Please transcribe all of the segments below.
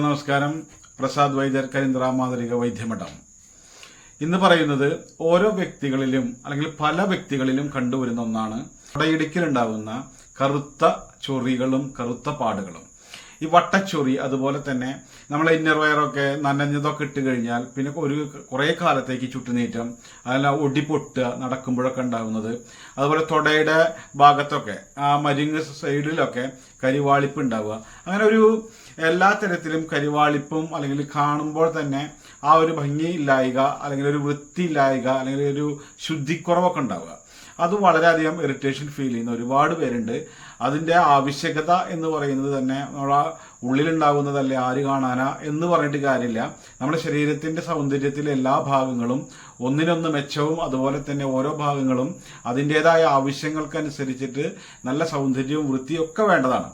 നമസ്കാരം. പ്രസാദ് വൈദ്യർ, കരിന്തറ മാതൃക വൈദ്യമഠം. ഇന്ന് പറയുന്നത് ഓരോ വ്യക്തികളിലും അല്ലെങ്കിൽ പല വ്യക്തികളിലും കണ്ടുവരുന്ന ഒന്നാണ് തുടയിടിക്കലുണ്ടാകുന്ന കറുത്ത ചൊറികളും കറുത്ത പാടുകളും. ഈ വട്ടച്ചൊറി, അതുപോലെ തന്നെ നമ്മളെ ഇന്നർ വയറൊക്കെ നനഞ്ഞതൊക്കെ ഇട്ട് കഴിഞ്ഞാൽ പിന്നെ കുറേ കാലത്തേക്ക് ചുട്ടുനീറ്റം, അതിൽ ഒടിപൊട്ടുക, നടക്കുമ്പോഴൊക്കെ ഉണ്ടാകുന്നത്. അതുപോലെ തുടയുടെ ഭാഗത്തൊക്കെ ആ മരിങ്ങ് സൈഡിലൊക്കെ കരിവാളിപ്പ് ഉണ്ടാവുക. അങ്ങനെ എല്ലാ തരത്തിലും കരിവാളിപ്പും അല്ലെങ്കിൽ കാണുമ്പോൾ തന്നെ ആ ഒരു ഭംഗിയില്ലായ്ക, അല്ലെങ്കിൽ ഒരു വൃത്തിയില്ലായ്ക, അല്ലെങ്കിൽ ഒരു ശുദ്ധിക്കുറവൊക്കെ ഉണ്ടാവുക. അത് വളരെയധികം ഇറിറ്റേഷൻ ഫീൽ ചെയ്യുന്ന ഒരുപാട് പേരുണ്ട്. അതിൻ്റെ ആവശ്യകത എന്ന് പറയുന്നത് തന്നെ നമ്മളെ ഉള്ളിലുണ്ടാകുന്നതല്ലേ, ആര് കാണാനാ എന്ന് പറഞ്ഞിട്ട് കാര്യമില്ല. നമ്മുടെ ശരീരത്തിൻ്റെ സൗന്ദര്യത്തിലെ എല്ലാ ഭാഗങ്ങളും ഒന്നിനൊന്ന് മെച്ചവും, അതുപോലെ തന്നെ ഓരോ ഭാഗങ്ങളും അതിൻ്റെതായ ആവശ്യങ്ങൾക്കനുസരിച്ചിട്ട് നല്ല സൗന്ദര്യവും വൃത്തിയും ഒക്കെ വേണ്ടതാണ്.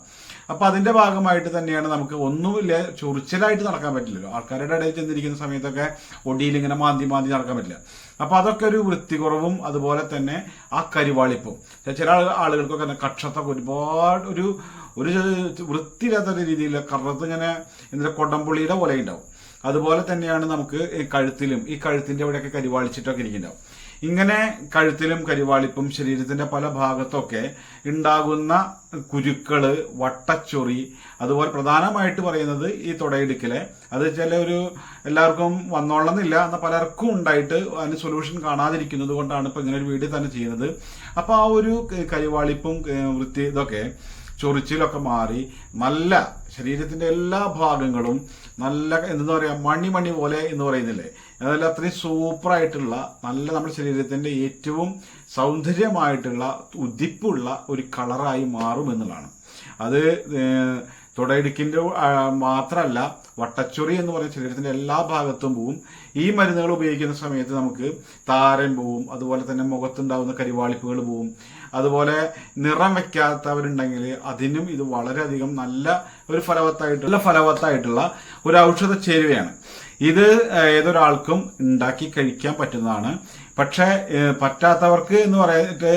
അപ്പം അതിൻ്റെ ഭാഗമായിട്ട് തന്നെയാണ് നമുക്ക് ഒന്നുമില്ല, ചൊറിച്ചിലായിട്ട് നടക്കാൻ പറ്റില്ലല്ലോ. ആൾക്കാരുടെ ഇടയിൽ ചെന്നിരിക്കുന്ന സമയത്തൊക്കെ ഒടിയിൽ ഇങ്ങനെ മാന്തി നടക്കാൻ പറ്റില്ല. അപ്പം അതൊക്കെ ഒരു വൃത്തിക്കുറവും, അതുപോലെ തന്നെ ആ കരിവാളിപ്പും. ചില ആളുകൾക്കൊക്കെ കക്ഷത്തൊക്കെ ഒരുപാട് ഒരു വൃത്തിയില്ലാത്ത രീതിയിൽ കറുത്ത് ഇങ്ങനെ എന്താ കൊടംപുള്ളിയുടെ പോലെ ഉണ്ടാവും. അതുപോലെ തന്നെയാണ് നമുക്ക് കഴുത്തിലും, ഈ കഴുത്തിൻ്റെ അവിടെയൊക്കെ കരിവാളിച്ചിട്ടൊക്കെ ഇരിക്കുന്നുണ്ടാവും. ഇങ്ങനെ കഴുത്തിലും കരിവാളിപ്പും ശരീരത്തിന്റെ പല ഭാഗത്തൊക്കെ ഉണ്ടാകുന്ന കുരുക്കള്, വട്ടച്ചൊറി, അതുപോലെ പ്രധാനമായിട്ട് പറയുന്നത് ഈ തുടയിടുക്കല്. അത് എല്ലാവർക്കും വന്നോളന്നില്ല, എന്നാൽ പലർക്കും ഉണ്ടായിട്ട് അതിന് സൊല്യൂഷൻ കാണാതിരിക്കുന്നത് കൊണ്ടാണ് ഇപ്പൊ ഇങ്ങനെ ഒരു വീഡിയോ തന്നെ ചെയ്യുന്നത്. അപ്പൊ ആ ഒരു കരിവാളിപ്പും വൃത്തി ഇതൊക്കെ ചൊറിച്ചിലൊക്കെ മാറി നല്ല ശരീരത്തിന്റെ എല്ലാ ഭാഗങ്ങളും നല്ല എന്താ പറയാ മണി പോലെ എന്ന് പറയുന്നില്ലേ, അതല്ല അത്രയും സൂപ്പറായിട്ടുള്ള നല്ല നമ്മുടെ ശരീരത്തിന്റെ ഏറ്റവും സൗന്ദര്യമായിട്ടുള്ള ഉദിപ്പുള്ള ഒരു കളറായി മാറും എന്നുള്ളതാണ്. അത് തുടയിടുക്കിന്റെ മാത്രമല്ല, വട്ടച്ചൊറി എന്ന് പറയുന്ന ശരീരത്തിന്റെ എല്ലാ ഭാഗത്തും പോവും. ഈ മരുന്നുകൾ ഉപയോഗിക്കുന്ന സമയത്ത് നമുക്ക് താരൻ പോവും, അതുപോലെ തന്നെ മുഖത്തുണ്ടാവുന്ന കരിവാളിപ്പുകൾ പോവും. അതുപോലെ നിറം വെക്കാത്തവരുണ്ടെങ്കിൽ അതിനും ഇത് വളരെയധികം നല്ല ഒരു ഫലവത്തായിട്ടുള്ള ഒരു ഔഷധ ചേരുവയാണ്. ഇത് ഏതൊരാൾക്കും ഉണ്ടാക്കി കഴിക്കാൻ പറ്റുന്നതാണ്. പക്ഷെ പറ്റാത്തവർക്ക് എന്ന് പറയാനായിട്ട്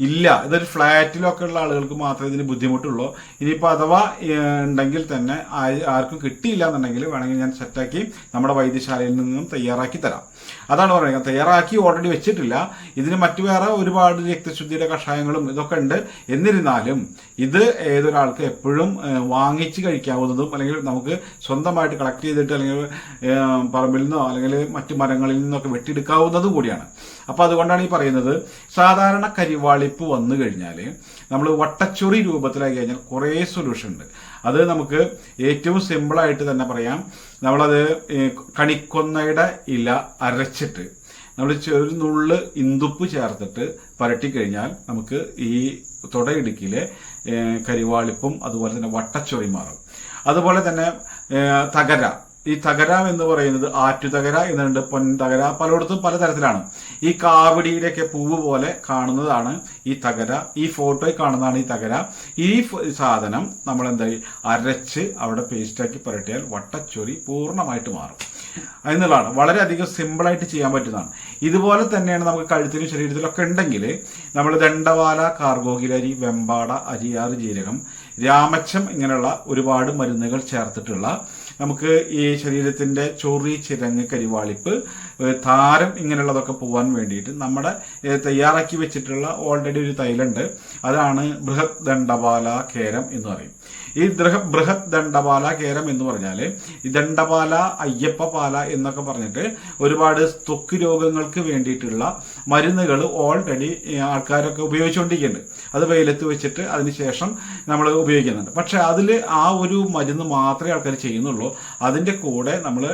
ഇല്ല. ഇതൊരു ഫ്ലാറ്റിലൊക്കെ ഉള്ള ആളുകൾക്ക് മാത്രമേ ഇതിന് ബുദ്ധിമുട്ടുള്ളൂ. ഇനിയിപ്പോൾ അഥവാ ഉണ്ടെങ്കിൽ തന്നെ ആർക്കും കിട്ടിയില്ല എന്നുണ്ടെങ്കിൽ വേണമെങ്കിൽ ഞാൻ സെറ്റാക്കി നമ്മുടെ വൈദ്യശാലയിൽ നിന്നും തയ്യാറാക്കി തരാം. അതാണ് പറയുന്നത്. തയ്യാറാക്കി ഓൾറെഡി വെച്ചിട്ടില്ല. ഇതിന് മറ്റു വേറെ ഒരുപാട് രക്തശുദ്ധിയുടെ കഷായങ്ങളും ഇതൊക്കെ ഉണ്ട്. എന്നിരുന്നാലും ഇത് ഏതൊരാൾക്ക് എപ്പോഴും വാങ്ങിച്ച് കഴിക്കാവുന്നതും, അല്ലെങ്കിൽ നമുക്ക് സ്വന്തമായിട്ട് കളക്ട് ചെയ്തിട്ട് അല്ലെങ്കിൽ പറമ്പിൽ നിന്നോ അല്ലെങ്കിൽ മറ്റു മരങ്ങളിൽ നിന്നൊക്കെ വെട്ടിയെടുക്കാവുന്നതും കൂടിയാണ്. അപ്പൊ അതുകൊണ്ടാണ് ഈ പറയുന്നത്. സാധാരണ കരിവാളിപ്പ് വന്നു കഴിഞ്ഞാൽ നമ്മൾ വട്ടച്ചൊറി രൂപത്തിലായി കഴിഞ്ഞാൽ കുറേ സൊല്യൂഷൻ ഉണ്ട്. അത് നമുക്ക് ഏറ്റവും സിമ്പിളായിട്ട് തന്നെ പറയാം. നമ്മളത് കണിക്കൊന്നയുടെ ഇല അരച്ചിട്ട് നമ്മൾ ഒരു നുള്ള് ഇന്ദുപ്പ് ചേർത്തിട്ട് പരട്ടിക്കഴിഞ്ഞാൽ നമുക്ക് ഈ തുടയിടുക്കിലെ കരിവാളിപ്പും അതുപോലെ തന്നെ വട്ടച്ചൊറി മാറും. അതുപോലെ തന്നെ തകര, ഈ തകര എന്ന് പറയുന്നത് ആറ്റുതകര എന്നുണ്ട്, പൊൻതകര, പലയിടത്തും പലതരത്തിലാണ്. ഈ കാവടിയിലൊക്കെ പൂവ് പോലെ കാണുന്നതാണ് ഈ തകര. ഈ ഫോട്ടോയിൽ കാണുന്നതാണ് ഈ തകര. ഈ സാധനം നമ്മൾ എന്തായി അരച്ച് അവിടെ പേസ്റ്റാക്കി പുരട്ടിയാൽ വട്ടച്ചൊറി പൂർണ്ണമായിട്ട് മാറും എന്നുള്ളതാണ്. വളരെയധികം സിമ്പിളായിട്ട് ചെയ്യാൻ പറ്റുന്നതാണ്. ഇതുപോലെ തന്നെയാണ് നമുക്ക് കഴുത്തിലും ശരീരത്തിലൊക്കെ ഉണ്ടെങ്കിൽ നമ്മൾ ദണ്ഡവാല, കാർഗോഗിലരി, വെമ്പാട, അരിയാറ് ജീരകം, രാമച്ചം ഇങ്ങനെയുള്ള ഒരുപാട് മരുന്നുകൾ ചേർത്തിട്ടുള്ള നമുക്ക് ഈ ശരീരത്തിന്റെ ചൊറി, ചിരങ്ങ്, കരിവാളിപ്പ്, താരം ഇങ്ങനെയുള്ളതൊക്കെ പോകാൻ വേണ്ടിയിട്ട് നമ്മുടെ തയ്യാറാക്കി വെച്ചിട്ടുള്ള ഓൾറെഡി ഒരു തൈലുണ്ട്. അതാണ് ബൃഹത് ദണ്ഡപാല കേരം എന്ന് പറയും. ഈ ബൃഹത് ദണ്ഡപാല കേരം എന്ന് പറഞ്ഞാൽ ഈ ദണ്ഡപാല, അയ്യപ്പ പാല എന്നൊക്കെ പറഞ്ഞിട്ട് ഒരുപാട് ത്വക്ക് രോഗങ്ങൾക്ക് വേണ്ടിയിട്ടുള്ള മരുന്നുകൾ ഓൾറെഡി ആൾക്കാരൊക്കെ ഉപയോഗിച്ചുകൊണ്ടിരിക്കുന്നുണ്ട്. അത് വെയിലത്ത് വെച്ചിട്ട് അതിനുശേഷം നമ്മൾ ഉപയോഗിക്കുന്നുണ്ട്. പക്ഷെ അതിൽ ആ ഒരു മരുന്ന് മാത്രമേ ആൾക്കാർ ചെയ്യുന്നുള്ളൂ. അതിൻ്റെ കൂടെ നമ്മൾ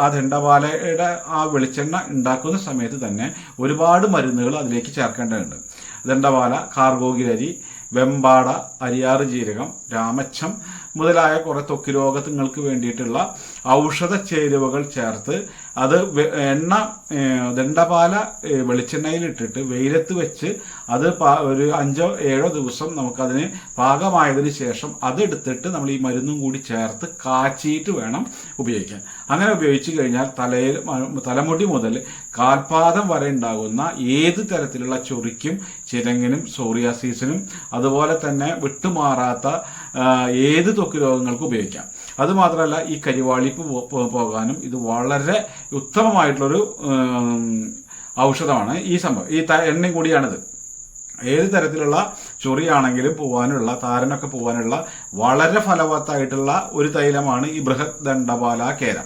ആ ദണ്ഡപാലയുടെ ആ വെളിച്ചെണ്ണ ഉണ്ടാക്കുന്ന സമയത്ത് തന്നെ ഒരുപാട് മരുന്നുകൾ അതിലേക്ക് ചേർക്കേണ്ടതുണ്ട്. ദണ്ഡപാല, കാർഗോഗിലരി, വെമ്പാട, അരിയാറ് ജീരകം, രാമച്ചം മുതലായ കുറെ ത്വക്ക് രോഗങ്ങൾക്ക് വേണ്ടിയിട്ടുള്ള ഔഷധ ചേരുവകൾ ചേർത്ത് അത് ദണ്ഡപാല വെളിച്ചെണ്ണയിലിട്ടിട്ട് വെയിലത്ത് വെച്ച് അത് ഒരു 5-7 ദിവസം നമുക്കതിന് പാകമായതിന് ശേഷം അതെടുത്തിട്ട് നമ്മൾ ഈ മരുന്നും കൂടി ചേർത്ത് കാച്ചിയിട്ട് വേണം ഉപയോഗിക്കാൻ. അങ്ങനെ ഉപയോഗിച്ചു കഴിഞ്ഞാൽ തലമുടി മുതൽ കാൽപാദം വരെ ഉണ്ടാകുന്ന ഏത് തരത്തിലുള്ള ചൊറിക്കും, ചിരങ്ങിനും, സോറിയാസിസിനും, അതുപോലെ തന്നെ വിട്ടുമാറാത്ത ഏത് ത്വക്ക് രോഗങ്ങൾക്കും ഉപയോഗിക്കാം. അതുമാത്രമല്ല ഈ കരിവാളിപ്പ് പോകാനും ഇത് വളരെ ഉത്തമമായിട്ടുള്ളൊരു ഔഷധമാണ് ഈ സംഭവം. ഈ എണ്ണയും കൂടിയാണിത്. ഏത് തരത്തിലുള്ള ചൊറിയാണെങ്കിലും പോവാനുള്ള, താരനൊക്കെ പോവാനുള്ള വളരെ ഫലവത്തായിട്ടുള്ള ഒരു തൈലമാണ് ഈ ബൃഹത് ദണ്ഡപാല കേര.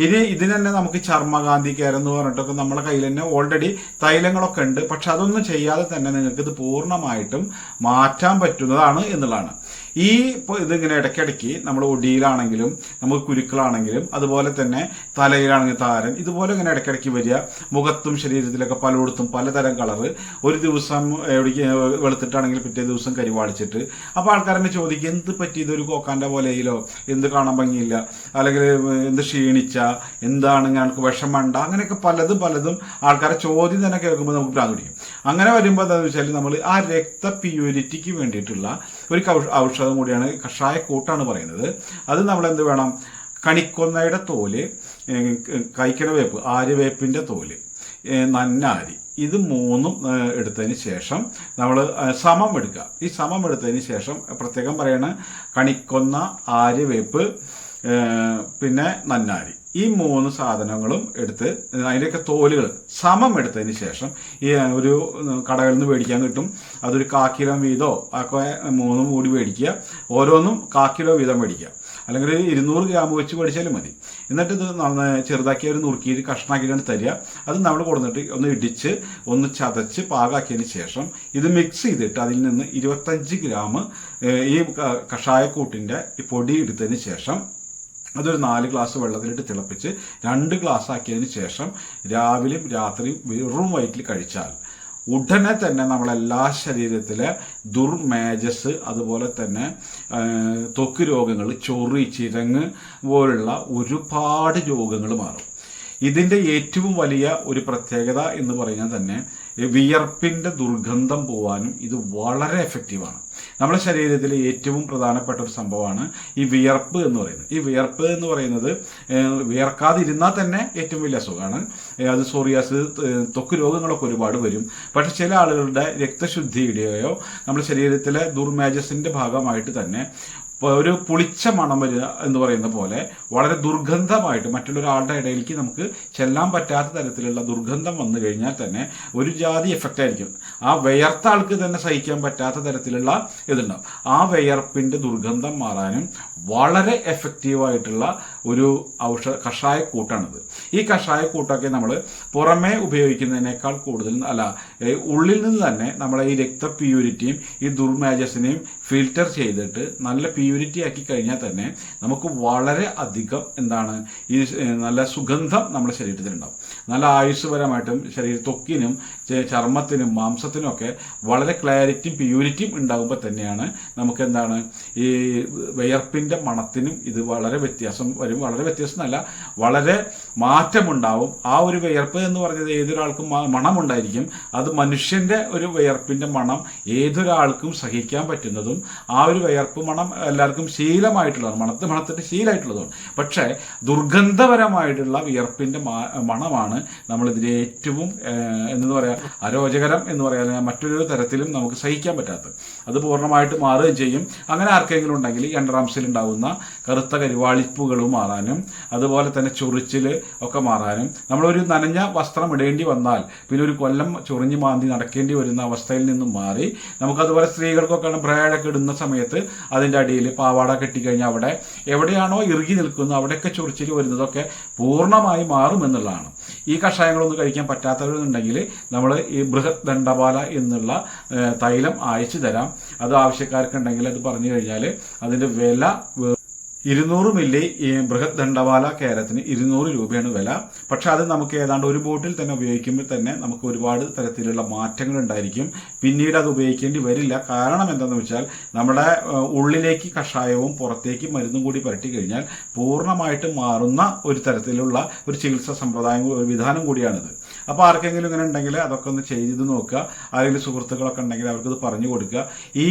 ഇനി ഇതിന് തന്നെ നമുക്ക് ചർമ്മകാന്തി കേര എന്ന് പറഞ്ഞിട്ടൊക്കെ നമ്മുടെ കയ്യിൽ തന്നെ ഓൾറെഡി തൈലങ്ങളൊക്കെ ഉണ്ട്. പക്ഷെ അതൊന്നും ചെയ്യാതെ തന്നെ നിങ്ങൾക്ക് ഇത് പൂർണ്ണമായിട്ടും മാറ്റാൻ പറ്റുന്നതാണ് എന്നുള്ളതാണ്. ഈ ഇതിങ്ങനെ ഇടയ്ക്കിടയ്ക്ക് നമ്മൾ ഒടിയിലാണെങ്കിലും നമുക്ക് കുരുക്കളാണെങ്കിലും അതുപോലെ തന്നെ തലയിലാണെങ്കിൽ താരൻ ഇതുപോലെ ഇങ്ങനെ ഇടയ്ക്കിടയ്ക്ക് വരിക, മുഖത്തും ശരീരത്തിലൊക്കെ പലയിടത്തും പലതരം കളറ്, ഒരു ദിവസം എവിടേക്ക് വെളുത്തിട്ടാണെങ്കിൽ പിറ്റേ ദിവസം കരിവാളിച്ചിട്ട്. അപ്പോൾ ആൾക്കാരെന്നെ ചോദിക്കും, എന്ത് പറ്റി, ഇതൊരു കോക്കാൻ്റെ പോലെയിലോ, എന്ത് കാണാൻ ഭംഗിയില്ല, അല്ലെങ്കിൽ എന്ത് ക്ഷീണിച്ച, എന്താണ് ഞങ്ങൾക്ക് വിഷമണ്ട, അങ്ങനെയൊക്കെ പലതും ആൾക്കാരെ ചോദ്യം തന്നെ കേൾക്കുമ്പോൾ നമുക്ക് ഭ്രാന്ത് പിടിക്കും. അങ്ങനെ വരുമ്പോൾ എന്താണെന്ന് വെച്ചാൽ നമ്മൾ ആ രക്ത പ്യൂരിറ്റിക്ക് വേണ്ടിയിട്ടുള്ള ഒരു ഔഷധം കൂടിയാണ് കഷായ കൂട്ടാണ് പറയുന്നത്. അത് നമ്മൾ എന്ത് വേണം, കണിക്കൊന്നയുടെ തോല്, കൈക്കണ വേപ്പ്, ആര്യവേപ്പിൻ്റെ തോല്, നന്നാരി, ഇത് മൂന്നും എടുത്തതിന് ശേഷം നമ്മൾ സമം എടുക്കുക. ഈ സമം എടുത്തതിന് ശേഷം പ്രത്യേകം പറയണ കണിക്കൊന്ന, ആര്യവേപ്പ്, പിന്നെ നന്നാരി, ഈ 3 സാധനങ്ങളും എടുത്ത് അതിൻ്റെയൊക്കെ തോലുകൾ സമം എടുത്തതിന് ശേഷം ഈ ഒരു കടകളിൽ നിന്ന് മേടിക്കാൻ കിട്ടും. അതൊരു 1/4 കിലോ വീതമോ ഒക്കെ 3 കൂടി മേടിക്കുക. ഓരോന്നും 1/4 കിലോ വീതം മേടിക്കുക. അല്ലെങ്കിൽ 200 ഗ്രാം വെച്ച് മേടിച്ചാലും മതി. എന്നിട്ട് ഇത് ചെറുതാക്കി ഒരു നുറുക്കിയിട്ട് കഷ്ണാക്കിയിട്ടാണ് തരിക. അത് നമ്മൾ കൊടുത്തിട്ട് ഒന്ന് ഇടിച്ച് ഒന്ന് ചതച്ച് പാകാക്കിയതിന് ശേഷം ഇത് മിക്സ് ചെയ്തിട്ട് അതിൽ നിന്ന് 25 ഗ്രാം ഈ കഷായക്കൂട്ടിൻ്റെ ഈ പൊടി എടുത്തതിന് ശേഷം അതൊരു 4 ഗ്ലാസ് വെള്ളത്തിലിട്ട് തിളപ്പിച്ച് 2 ഗ്ലാസ് ആക്കിയതിന് ശേഷം രാവിലെയും രാത്രിയും വെറും വയറ്റിൽ കഴിച്ചാൽ ഉടനെ തന്നെ നമ്മളെല്ലാ ശരീരത്തിലെ ദുർമേജസ്, അതുപോലെ തന്നെ ത്വക്ക് രോഗങ്ങൾ, ചൊറി, ചിരങ്ങ് പോലുള്ള ഒരുപാട് രോഗങ്ങൾ മാറും. ഇതിൻ്റെ ഏറ്റവും വലിയ ഒരു പ്രത്യേകത എന്ന് പറയുന്നത് തന്നെ വിയർപ്പിൻ്റെ ദുർഗന്ധം പോവാനും ഇത് വളരെ എഫക്റ്റീവാണ്. നമ്മുടെ ശരീരത്തിലെ ഏറ്റവും പ്രധാനപ്പെട്ട ഒരു സംഭവമാണ് ഈ വിയർപ്പ് എന്ന് പറയുന്നത്. ഈ വിയർപ്പ് എന്ന് പറയുന്നത് വിയർക്കാതിരുന്നാൽ തന്നെ ഏറ്റവും വലിയ അസുഖമാണ്. അത് സോറിയാസിസ്, ത്വക്ക് രോഗങ്ങളൊക്കെ ഒരുപാട് വരും. പക്ഷെ ചില ആളുകളുടെ രക്തശുദ്ധിയുടെയോ നമ്മുടെ ശരീരത്തിലെ ദുർമേജസിൻ്റെ ഭാഗമായിട്ട് തന്നെ ഒരു പുളിച്ച മണം വരിക എന്ന് പറയുന്ന പോലെ വളരെ ദുർഗന്ധമായിട്ട് മറ്റുള്ളൊരാളുടെ ഇടയിലേക്ക് നമുക്ക് ചെല്ലാൻ പറ്റാത്ത തരത്തിലുള്ള ദുർഗന്ധം വന്നു കഴിഞ്ഞാൽ തന്നെ ഒരു ജാതി എഫക്റ്റ് ആയിരിക്കും. ആ വിയർത്ത ആൾക്ക് തന്നെ സഹിക്കാൻ പറ്റാത്ത തരത്തിലുള്ള ഇതുണ്ടാവും. ആ വിയർപ്പിൻ്റെ ദുർഗന്ധം മാറാനും വളരെ എഫക്റ്റീവായിട്ടുള്ള ഒരു കഷായക്കൂട്ടാണിത്. ഈ കഷായക്കൂട്ടൊക്കെ നമ്മൾ പുറമേ ഉപയോഗിക്കുന്നതിനേക്കാൾ കൂടുതൽ ഉള്ളിൽ നിന്ന് തന്നെ നമ്മളെ ഈ രക്ത പ്യൂരിറ്റിയും ഈ ദുർമേജസിനെയും ഫിൽറ്റർ ചെയ്തിട്ട് നല്ല പ്യൂരിറ്റി ആക്കി കഴിഞ്ഞാൽ തന്നെ നമുക്ക് വളരെ അധികം ഈ നല്ല സുഗന്ധം നമ്മുടെ ശരീരത്തിലുണ്ടാവും. നല്ല ആയുസ്സുപരമായിട്ടും ത്വക്കിനും ചർമ്മത്തിനും മാംസത്തിനും ഒക്കെ വളരെ ക്ലാരിറ്റിയും പ്യൂരിറ്റിയും ഉണ്ടാകുമ്പോൾ തന്നെയാണ് നമുക്ക് ഈ വിയർപ്പിൻ്റെ മണത്തിനും ഇത് വളരെ വ്യത്യാസം വരും. വളരെ വ്യത്യാസം എന്നല്ല, വളരെ മാറ്റമുണ്ടാവും. ആ ഒരു വിയർപ്പ് എന്ന് പറഞ്ഞത് ഏതൊരാൾക്കും മണമുണ്ടായിരിക്കും. അത് മനുഷ്യൻ്റെ ഒരു വിയർപ്പിൻ്റെ മണം ഏതൊരാൾക്കും സഹിക്കാൻ പറ്റുന്നതും ആ ഒരു വിയർപ്പ് മണം എല്ലാവർക്കും ശീലമായിട്ടുള്ളതാണ്, മണത്തിട്ട് ശീലമായിട്ടുള്ളതാണ്. പക്ഷേ ദുർഗന്ധപരമായിട്ടുള്ള വിയർപ്പിൻ്റെ മണമാണ് നമ്മളിതിന് ഏറ്റവും എന്ന് പറയാ അരോചകരം എന്ന് പറയാൻ മറ്റൊരു തരത്തിലും നമുക്ക് സഹിക്കാൻ പറ്റാത്തത്. അത് പൂർണ്ണമായിട്ട് മാറുകയും ചെയ്യും. അങ്ങനെ ആർക്കെങ്കിലും ഉണ്ടെങ്കിൽ ഈ അണ്ടർആംസിൽ ഉണ്ടാകുന്ന കറുത്ത കരിവാളിപ്പുകളും മാറാനും അതുപോലെ തന്നെ ചൊറിച്ചിൽ ഒക്കെ മാറാനും, നമ്മളൊരു നനഞ്ഞ വസ്ത്രം ഇടേണ്ടി വന്നാൽ പിന്നെ ഒരു കൊല്ലം ചൊറിഞ്ഞ് മാന്തി നടക്കേണ്ടി വരുന്ന അവസ്ഥയിൽ നിന്നും മാറി നമുക്കതുപോലെ സ്ത്രീകൾക്കൊക്കെ ബ്രേഡൊക്കെ ഇടുന്ന സമയത്ത് അതിൻ്റെ അടിയിൽ പാവാട കെട്ടിക്കഴിഞ്ഞാൽ അവിടെ എവിടെയാണോ ഇറുകി നിൽക്കുന്നത് അവിടെയൊക്കെ ചൊറിച്ചിൽ വരുന്നതൊക്കെ പൂർണ്ണമായി മാറുമെന്നുള്ളതാണ്. ഈ കഷായങ്ങളൊന്നും കഴിക്കാൻ പറ്റാത്തവരുണ്ടെങ്കിൽ നമ്മൾ ഈ ബൃഹത് ദണ്ഡപാല എന്നുള്ള തൈലം അയച്ചു തരാം. അത് ആവശ്യക്കാർക്കുണ്ടെങ്കിൽ അത് പറഞ്ഞു കഴിഞ്ഞാൽ അതിൻ്റെ വില 200 മില്ലി ഈ ബൃഹത് ദണ്ഡപാല കേരത്തിന് 200 രൂപയാണ് വില. പക്ഷെ അത് നമുക്ക് ഏതാണ്ട് ഒരു ബോട്ടിൽ തന്നെ ഉപയോഗിക്കുമ്പോൾ തന്നെ നമുക്ക് ഒരുപാട് തരത്തിലുള്ള മാറ്റങ്ങൾ ഉണ്ടായിരിക്കും. പിന്നീട് അത് ഉപയോഗിക്കേണ്ടി വരില്ല. കാരണം എന്താണെന്ന് വെച്ചാൽ നമ്മുടെ ഉള്ളിലേക്ക് കഷായവും പുറത്തേക്ക് മരുന്നും കൂടി പരട്ടി കഴിഞ്ഞാൽ പൂർണ്ണമായിട്ട് മാറുന്ന ഒരു തരത്തിലുള്ള ഒരു ചികിത്സാ സമ്പ്രദായം, ഒരു വിധാനം കൂടിയാണിത്. അപ്പോൾ ആർക്കെങ്കിലും ഇങ്ങനെ ഉണ്ടെങ്കിൽ അതൊക്കെ ഒന്ന് ചെയ്ത് നോക്കുക. ആരെങ്കിലും സുഹൃത്തുക്കളൊക്കെ ഉണ്ടെങ്കിൽ അവർക്കത് പറഞ്ഞു കൊടുക്കുക. ഈ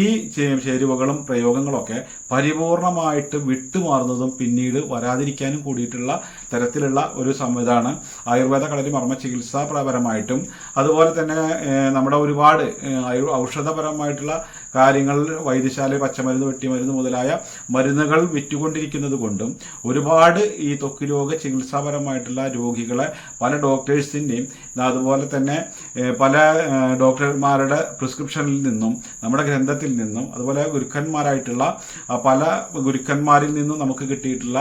ചേരുവകളും പ്രയോഗങ്ങളൊക്കെ പരിപൂർണമായിട്ട് വിട്ടുമാറുന്നതും പിന്നീട് വരാതിരിക്കാനും കൂടിയിട്ടുള്ള തരത്തിലുള്ള ഒരു സംവിധാനം ആയുർവേദ കളരി മർമ്മ ചികിത്സാപരമായിട്ടും അതുപോലെ തന്നെ നമ്മുടെ ഒരുപാട് ഔഷധപരമായിട്ടുള്ള കാര്യങ്ങൾ വൈദ്യശാല പച്ചമരുന്ന് വെട്ടിമരുന്ന് മുതലായ മരുന്നുകൾ വിറ്റുകൊണ്ടിരിക്കുന്നത് കൊണ്ടും ഒരുപാട് ഈ ത്വക്ക് രോഗ ചികിത്സാപരമായിട്ടുള്ള രോഗികളെ പല ഡോക്ടേഴ്സിൻ്റെയും അതുപോലെ തന്നെ പല ഡോക്ടർമാരുടെ പ്രിസ്ക്രിപ്ഷനിൽ നിന്നും നമ്മുടെ ഗ്രന്ഥത്തിൽ നിന്നും അതുപോലെ ഗുരുക്കന്മാരായിട്ടുള്ള പല ഗുരുക്കന്മാരിൽ നിന്നും നമുക്ക് കിട്ടിയിട്ടുള്ള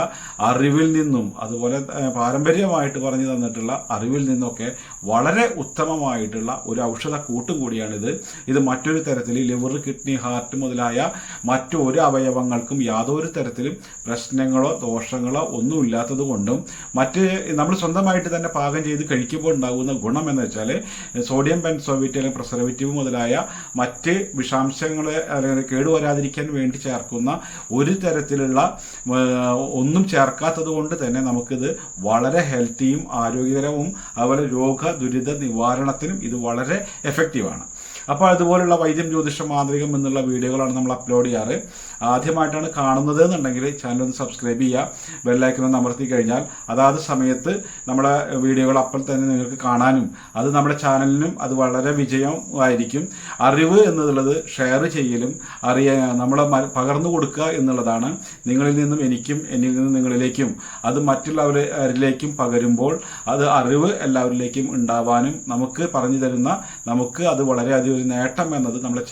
അറിവിൽ നിന്നും അതുപോലെ പാരമ്പര്യമായിട്ട് പറഞ്ഞു തന്നിട്ടുള്ള അറിവിൽ നിന്നൊക്കെ വളരെ ഉത്തമമായിട്ടുള്ള ഒരു ഔഷധ കൂട്ടും കൂടിയാണിത്. ഇത് മറ്റൊരു തരത്തിൽ ലിവർ, കിഡ്നി, ഹാർട്ട് മുതലായ മറ്റൊരു അവയവങ്ങൾക്കും യാതൊരു തരത്തിലും പ്രശ്നങ്ങളോ ദോഷങ്ങളോ ഒന്നും ഇല്ലാത്തത് കൊണ്ടും നമ്മൾ സ്വന്തമായിട്ട് തന്നെ പാകം ചെയ്ത് കഴിക്കുമ്പോൾ ഉണ്ടാകുന്ന ഗുണം എന്ന് വെച്ചാൽ സോഡിയം പെൻസോവേറ്റ് അല്ലെങ്കിൽ പ്രിസർവേറ്റീവ് മുതലായ മറ്റ് വിഷാംശങ്ങളെ അല്ലെങ്കിൽ കേടുവരാതിരിക്കാൻ വേണ്ടി ചേർക്കുന്ന ഒരു തരത്തിലുള്ള ഒന്നും ചേർക്കാത്തത് കൊണ്ട് തന്നെ നമുക്കിത് വളരെ ഹെൽത്തിയും ആരോഗ്യകരവും അതുപോലെ ദുരിത നിവാരണത്തിനും ഇത് വളരെ എഫക്റ്റീവാണ്. അപ്പോൾ അതുപോലുള്ള വൈദ്യം ജ്യോതിഷം മാന്ത്രികം എന്നുള്ള വീഡിയോകളാണ് നമ്മൾ അപ്ലോഡ് ചെയ്യാറ്. ആദ്യമായിട്ടാണ് കാണുന്നത് എന്നുണ്ടെങ്കിൽ ചാനൽ ഒന്ന് സബ്സ്ക്രൈബ് ചെയ്യുക, ബെല്ലൈക്കൺ ഒന്ന് അമർത്തി കഴിഞ്ഞാൽ അതാത് സമയത്ത് നമ്മുടെ വീഡിയോകൾ അപ്പോൾ തന്നെ നിങ്ങൾക്ക് കാണാനും അത് നമ്മുടെ ചാനലിനും അത് വളരെ വിജയമായിരിക്കും. അറിവ് എന്നുള്ളത് ഷെയർ ചെയ്യലും നമ്മളെ പകർന്നു കൊടുക്കുക എന്നുള്ളതാണ്. നിങ്ങളിൽ നിന്നും എനിക്കും എന്നിൽ നിന്നും നിങ്ങളിലേക്കും അത് മറ്റുള്ളവരിലേക്കും പകരുമ്പോൾ അത് അറിവ് എല്ലാവരിലേക്കും ഉണ്ടാവാനും നമുക്ക് പറഞ്ഞു തരുന്ന നമുക്ക് അത് വളരെയധികം ഒരു നേട്ടം എന്നത് നമ്മുടെ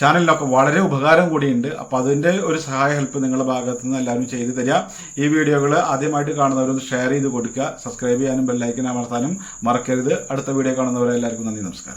ചാനലിനൊക്കെ വളരെ ഉപകാരം കൂടിയുണ്ട്. അപ്പോൾ അതിൻ്റെ ഒരു സഹായ ഹെൽപ്പ് നിങ്ങളുടെ ഭാഗത്തു നിന്ന് എല്ലാവരും ചെയ്തു തരിക. ഈ വീഡിയോകൾ ആദ്യമായിട്ട് കാണുന്നവരൊന്ന് ഷെയർ ചെയ്ത് കൊടുക്കുക, സബ്സ്ക്രൈബ് ചെയ്യാനും ബെല്ലൈക്കൻ അമർത്താനും മറക്കരുത്. അടുത്ത വീഡിയോ കാണുന്നവരെ എല്ലാവർക്കും നന്ദി, നമസ്കാരം.